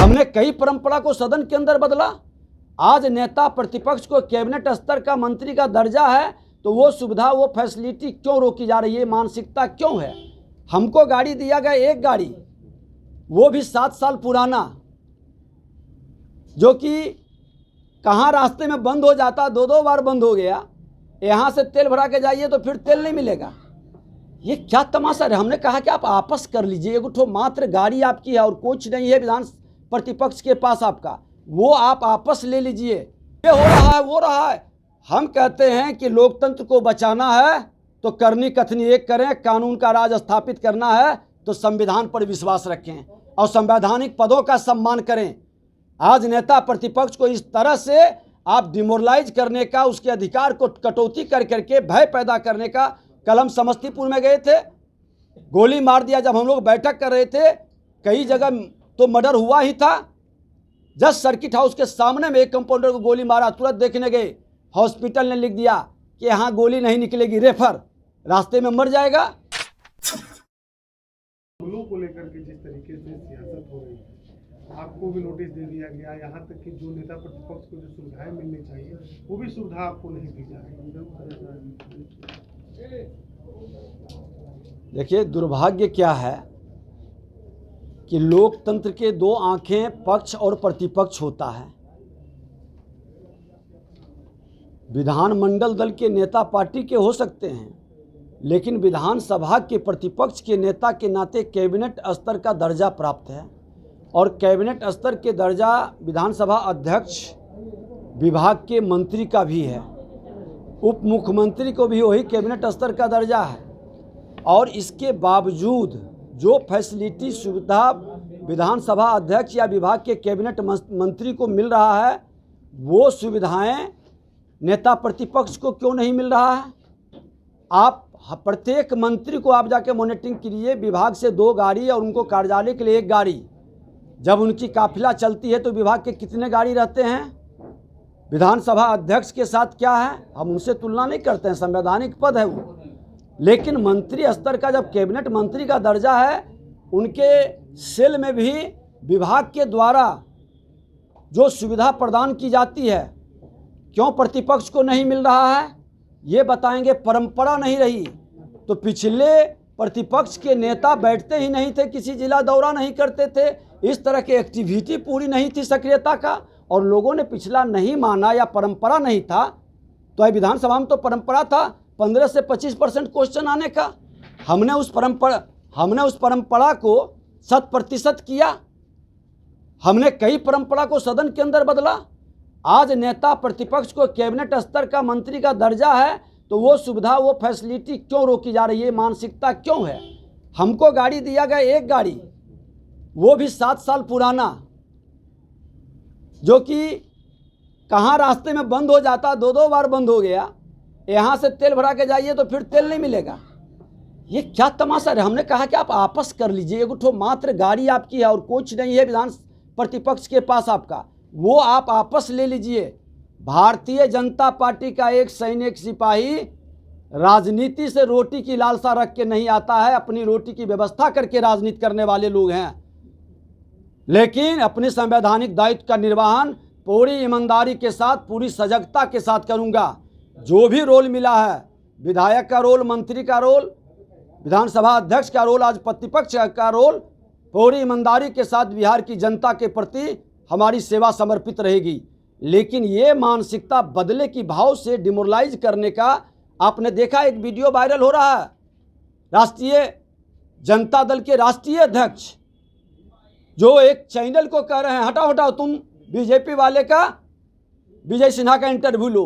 हमने कई परंपरा को सदन के अंदर बदला। आज नेता प्रतिपक्ष को कैबिनेट स्तर का मंत्री का दर्जा है तो वो सुविधा, वो फैसिलिटी क्यों रोकी जा रही है? मानसिकता क्यों है? हमको गाड़ी दिया गया, एक गाड़ी, वो भी 7 साल पुराना, जो कि कहाँ रास्ते में बंद हो जाता, 2-2 बार बंद हो गया। यहाँ से तेल भरा के जाइए तो फिर तेल नहीं मिलेगा। ये क्या तमाशा है? हमने कहा कि आप आपस कर लीजिए, एक ठो मात्र गाड़ी आपकी है और कुछ नहीं है विधान प्रतिपक्ष के पास आपका, वो आप आपस ले लीजिए। ये हो रहा है, वो रहा है। हम कहते हैं कि लोकतंत्र को बचाना है तो करनी कथनी एक करें, कानून का राज स्थापित करना है तो संविधान पर विश्वास रखें और संवैधानिक पदों का सम्मान करें। आज नेता प्रतिपक्ष को इस तरह से आप डिमोरलाइज करने का, उसके अधिकार को कटौती कर करके भय पैदा करने का, कल हम समस्तीपुर में गए थे, गोली मार दिया। जब हम लोग बैठक कर रहे थे, कई जगह तो मर्डर हुआ ही था। जस्ट सर्किट हाउस के सामने में एक कंपाउंडर को गोली मारा, तुरंत देखने गए, हॉस्पिटल ने लिख दिया कि यहाँ गोली नहीं निकलेगी, रेफर, रास्ते में मर जाएगा। को लेकर के जिस तरीके से सियासत हो रही है, आपको भी नोटिस दे दिया गया, यहाँ तक कि जो नेता प्रतिपक्ष को जो सुविधाएं मिलनी चाहिए वो भी सुविधा आपको नहीं दी जा रही। देखिए, दुर्भाग्य क्या है कि लोकतंत्र के 2 आंखें पक्ष और प्रतिपक्ष होता है। विधानमंडल दल के नेता पार्टी के हो सकते हैं, लेकिन विधानसभा के प्रतिपक्ष के नेता के नाते कैबिनेट स्तर का दर्जा प्राप्त है और कैबिनेट स्तर के दर्जा विधानसभा अध्यक्ष, विभाग के मंत्री का भी है, उप मुख्यमंत्री को भी वही कैबिनेट स्तर का दर्जा है। और इसके बावजूद जो फैसिलिटी, सुविधा विधानसभा अध्यक्ष या विभाग के कैबिनेट मंत्री को मिल रहा है, वो सुविधाएं नेता प्रतिपक्ष को क्यों नहीं मिल रहा है? आप प्रत्येक मंत्री को आप जाके मॉनिटरिंग कीजिए, विभाग से 2 गाड़ी और उनको कार्यालय के लिए 1 गाड़ी। जब उनकी काफिला चलती है तो विभाग के कितने गाड़ी रहते हैं? विधानसभा अध्यक्ष के साथ क्या है, हम उनसे तुलना नहीं करते हैं, संवैधानिक पद है वो। लेकिन मंत्री स्तर का जब कैबिनेट मंत्री का दर्जा है, उनके सेल में भी विभाग के द्वारा जो सुविधा प्रदान की जाती है, क्यों प्रतिपक्ष को नहीं मिल रहा है? ये बताएंगे। परंपरा नहीं रही तो पिछले प्रतिपक्ष के नेता बैठते ही नहीं थे, किसी जिला दौरा नहीं करते थे, इस तरह की एक्टिविटी पूरी नहीं थी सक्रियता का, और लोगों ने पिछला नहीं माना या परंपरा नहीं था। तो विधानसभा में तो परंपरा था 15 से 25% क्वेश्चन आने का। हमने उस परंपरा को 100% किया। हमने कई परंपरा को सदन के अंदर बदला। आज नेता प्रतिपक्ष को कैबिनेट स्तर का मंत्री का दर्जा है तो वो सुविधा, वो फैसिलिटी क्यों रोकी जा रही है? मानसिकता क्यों है? हमको गाड़ी दिया गया, एक गाड़ी, वो भी 7 साल पुराना, जो कि कहाँ रास्ते में बंद हो जाता, 2-2 बार बंद हो गया। यहाँ से तेल भरा के जाइए तो फिर तेल नहीं मिलेगा। ये क्या तमाशा है? हमने कहा कि आप आपस कर लीजिए, एक ठो मात्र गाड़ी आपकी है और कुछ नहीं है विधान प्रतिपक्ष के पास आपका, वो आप आपस ले लीजिए। भारतीय जनता पार्टी का एक सैनिक सिपाही राजनीति से रोटी की लालसा रख के नहीं आता है, अपनी रोटी की व्यवस्था करके राजनीति करने वाले लोग हैं। लेकिन अपने संवैधानिक दायित्व का निर्वहन पूरी ईमानदारी के साथ, पूरी सजगता के साथ करूंगा। जो भी रोल मिला है, विधायक का रोल, मंत्री का रोल, विधानसभा अध्यक्ष का रोल, आज प्रतिपक्ष का रोल, पूरी ईमानदारी के साथ बिहार की जनता के प्रति हमारी सेवा समर्पित रहेगी। लेकिन ये मानसिकता बदले की भाव से डिमोरलाइज करने का, आपने देखा एक वीडियो वायरल हो रहा है, राष्ट्रीय जनता दल के राष्ट्रीय अध्यक्ष जो एक चैनल को कह रहे हैं, हटाओ हटाओ तुम बीजेपी वाले का विजय सिन्हा का इंटरव्यू लो।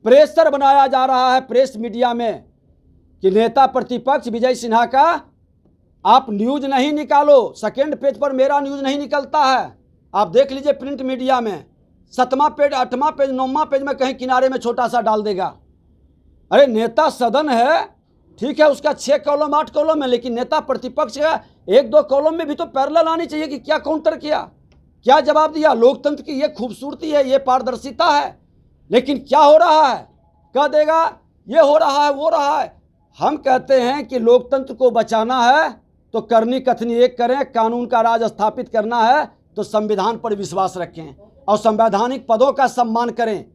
प्रेशर बनाया जा रहा है प्रेस मीडिया में कि नेता प्रतिपक्ष विजय सिन्हा का आप न्यूज़ नहीं निकालो। सेकेंड पेज पर मेरा न्यूज़ नहीं निकलता है, आप देख लीजिए प्रिंट मीडिया में 7वां पेज, 8वां पेज, 9वां पेज में कहीं किनारे में छोटा सा डाल देगा। अरे नेता सदन है, ठीक है, उसका 6 कॉलम 8 कॉलम है, लेकिन नेता प्रतिपक्ष का 1-2 कॉलम में भी तो पैरेलल आनी चाहिए कि क्या काउंटर किया, क्या जवाब दिया। लोकतंत्र की ये खूबसूरती है, ये पारदर्शिता है। लेकिन क्या हो रहा है, कह देगा ये हो रहा है, वो रहा है। हम कहते हैं कि लोकतंत्र को बचाना है तो करनी कथनी एक करें, कानून का राज स्थापित करना है तो संविधान पर विश्वास रखें और संवैधानिक पदों का सम्मान करें।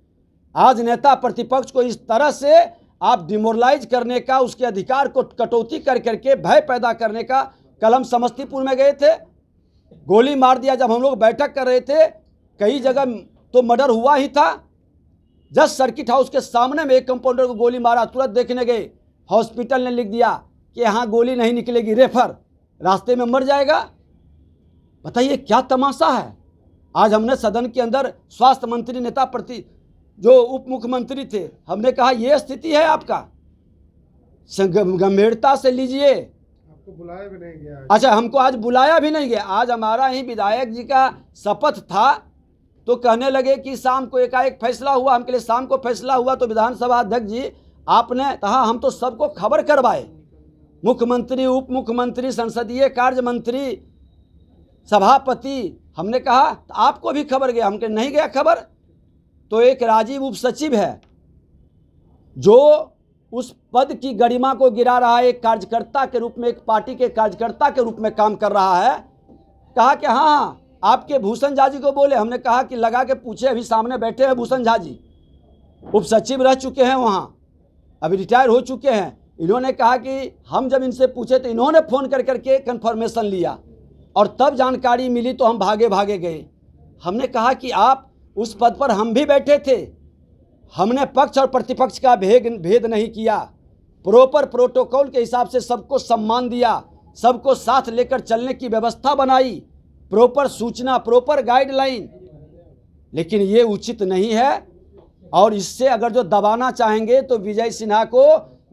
आज नेता प्रतिपक्ष को इस तरह से आप डिमोरलाइज करने का, उसके अधिकार को कटौती कर करके भय पैदा करने का, कल हम समस्तीपुर में गए थे, गोली मार दिया। जब हम लोग बैठक कर रहे थे, कई जगह तो मर्डर हुआ ही था। जस्ट सर्किट हाउस के सामने में एक कंपाउंडर को गोली मारा, तुरंत देखने गए, हॉस्पिटल ने लिख दिया कि यहाँ गोली नहीं निकलेगी, रेफर, रास्ते में मर जाएगा। बताइए क्या तमाशा है। आज हमने सदन के अंदर स्वास्थ्य मंत्री, नेता प्रति जो उप मुख्यमंत्री थे, हमने कहा ये स्थिति है आपका, गंभीरता से लीजिए। आपको बुलाया भी नहीं गया। अच्छा, हमको आज बुलाया भी नहीं गया। आज हमारा ही विधायक जी का शपथ था, तो कहने लगे कि शाम को एकाएक फैसला हुआ। हम के लिए शाम को फैसला हुआ तो विधानसभा अध्यक्ष जी आपने कहा हम तो सबको खबर करवाए, मुख्यमंत्री, उप मुख्यमंत्री, संसदीय कार्य मंत्री, सभापति। हमने कहा तो आपको भी खबर गया? हमके नहीं गया खबर। तो एक राजीव उप सचिव है जो उस पद की गरिमा को गिरा रहा है, एक कार्यकर्ता के रूप में, एक पार्टी के कार्यकर्ता के रूप में काम कर रहा है। कहा कि हाँ आपके भूषण झा जी को बोले। हमने कहा कि लगा के पूछे, अभी सामने बैठे हैं भूषण झा जी, उप सचिव रह चुके हैं वहाँ, अभी रिटायर हो चुके हैं। इन्होंने कहा कि हम जब इनसे पूछे तो इन्होंने फ़ोन कर करके कन्फर्मेशन लिया और तब जानकारी मिली तो हम भागे भागे गए। हमने कहा कि आप उस पद पर हम भी बैठे थे, हमने पक्ष और प्रतिपक्ष का भेद नहीं किया, प्रॉपर प्रोटोकॉल के हिसाब से सबको सम्मान दिया, सबको साथ लेकर चलने की व्यवस्था बनाई, प्रॉपर सूचना, प्रॉपर गाइडलाइन। लेकिन ये उचित नहीं है और इससे अगर जो दबाना चाहेंगे तो विजय सिन्हा को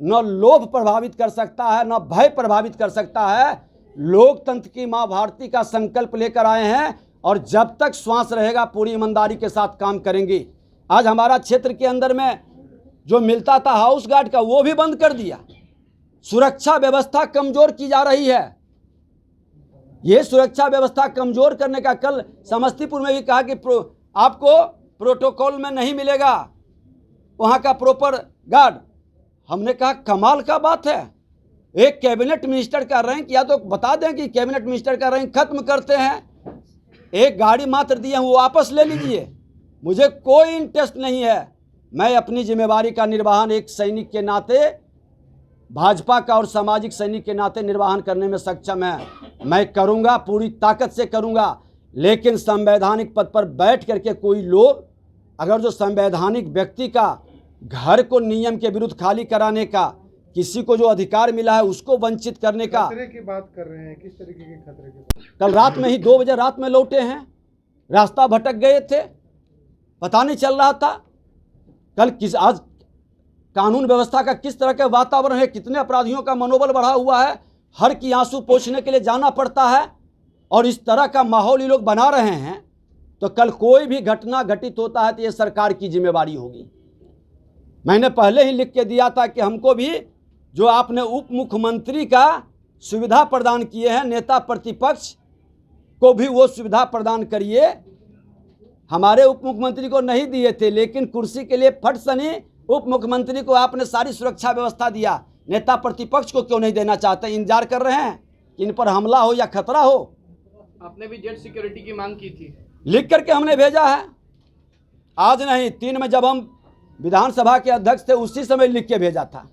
न लोभ प्रभावित कर सकता है, न भय प्रभावित कर सकता है। लोकतंत्र की माँ भारती का संकल्प लेकर आए हैं और जब तक श्वास रहेगा पूरी ईमानदारी के साथ काम करेंगे। आज हमारा क्षेत्र के अंदर में जो मिलता था हाउस गार्ड का, वो भी बंद कर दिया। सुरक्षा व्यवस्था कमजोर की जा रही है। ये सुरक्षा व्यवस्था कमजोर करने का, कल समस्तीपुर में भी कहा कि आपको प्रोटोकॉल में नहीं मिलेगा वहाँ का प्रॉपर गार्ड। हमने कहा कमाल का बात है, एक कैबिनेट मिनिस्टर का रैंक, या तो बता दें कि कैबिनेट मिनिस्टर का रैंक खत्म करते हैं, एक गाड़ी मात्र दिए वो वापस ले लीजिए, मुझे कोई इंटरेस्ट नहीं है। मैं अपनी जिम्मेवारी का निर्वहन एक सैनिक के नाते, भाजपा का और सामाजिक सैनिक के नाते निर्वहन करने में सक्षम है। मैं करूंगा, पूरी ताकत से करूंगा। लेकिन संवैधानिक पद पर बैठ करके कोई लोग अगर जो संवैधानिक व्यक्ति का घर को नियम के विरुद्ध खाली कराने का, किसी को जो अधिकार मिला है उसको वंचित करने का, खतरे की बात कर रहे हैं, किस तरीके के खतरे की बात? कल रात में ही 2 बजे रात में लौटे हैं, रास्ता भटक गए थे, पता नहीं चल रहा था। कल आज कानून व्यवस्था का किस तरह का वातावरण है, कितने अपराधियों का मनोबल बढ़ा हुआ है, हर की आंसू पोंछने के लिए जाना पड़ता है और इस तरह का माहौल ये लोग बना रहे हैं। तो कल कोई भी घटना घटित होता है तो ये सरकार की जिम्मेवारी होगी। मैंने पहले ही लिख के दिया था कि हमको भी जो आपने उप मुख्यमंत्री का सुविधा प्रदान किए हैं, नेता प्रतिपक्ष को भी वो सुविधा प्रदान करिए। हमारे उप मुख्यमंत्री को नहीं दिए थे, लेकिन कुर्सी के लिए फट सनी उप मुख्यमंत्री को आपने सारी सुरक्षा व्यवस्था दिया, नेता प्रतिपक्ष को क्यों नहीं देना चाहते? इंतजार कर रहे हैं कि इन पर हमला हो या खतरा हो। आपने भी जेट सिक्योरिटी की मांग की थी, लिख करके हमने भेजा है। आज नहीं, 3 में जब हम विधानसभा के अध्यक्ष थे उसी समय लिख के भेजा था।